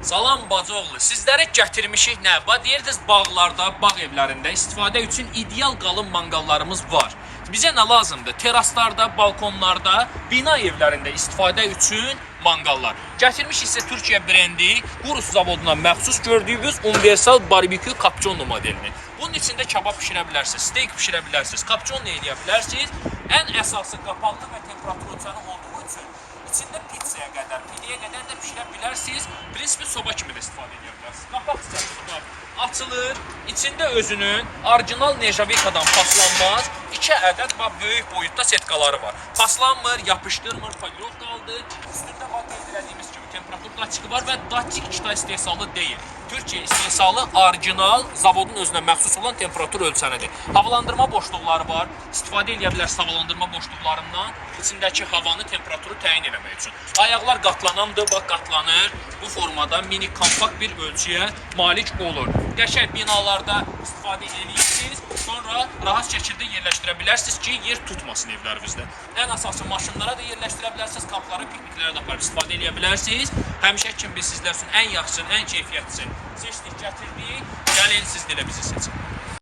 Salam bacıoğlu, sizlərə gətirmişik nə? Deyirdiniz bağlarda, bağ evlərində istifadə üçün ideal qalın manqallarımız var. Bizə nə lazımdır? Teraslarda, balkonlarda, bina evlərində istifadə üçün manqallar. Gətirmişik sizə Türkiyə brendi, Qurus zavodundan məxsus gördüyünüz universal barbekü kapçonlu modelini. Bunun içində kabab pişirə bilərsiniz, steak pişirə bilərsiniz, kapçonlu eləyə bilərsiniz. Ən əsası qapaqlı və temperatur ölçəni olduğu üçün içində pizzaya qədər, pidəyə qədər də pişirə bilərsiniz. Prinsipi soba kimi də istifadə edə bilərsiniz. Qapaq hissəsi açılır. İçində özünün orijinal nejavikadan paslanmaz 2 ədəd və böyük boyutda setkaları var. Paslanmır, yapışdırmır, poliron qaldı. Üstündə qeyd etdiyimiz kimi temperatur datçığı var və datçıq Kitay istehsalı deyil. Türkiyə istehsalı orijinal zavodun özünə məxsus olan temperatur ölçənidir. Havalandırma boşluqları var. İstifadə edə bilərsiniz havalandırma boşluqlarından içindəki havanı, temperaturu təyin etmək üçün. Ayaqlar qatlanandır, bax qatlanır. Bu formada mini kompakt bir ölçüyə malik olur. Qəşəng binalarda istifadə edirsiniz, sonra rahat şəkildə yerləşdirə bilərsiniz ki, yer tutmasın evlərinizdə. Ən əsası maşınlara da yerləşdirə bilərsiniz, kapları, pikniklərə də aparıb istifadə edə bilərsiniz. Həmişə kimi biz sizlər üçün ən yaxşısını, ən keyfiyyətlisini seçdik, gətirdik. Gəlin siz də elə bizi seçin.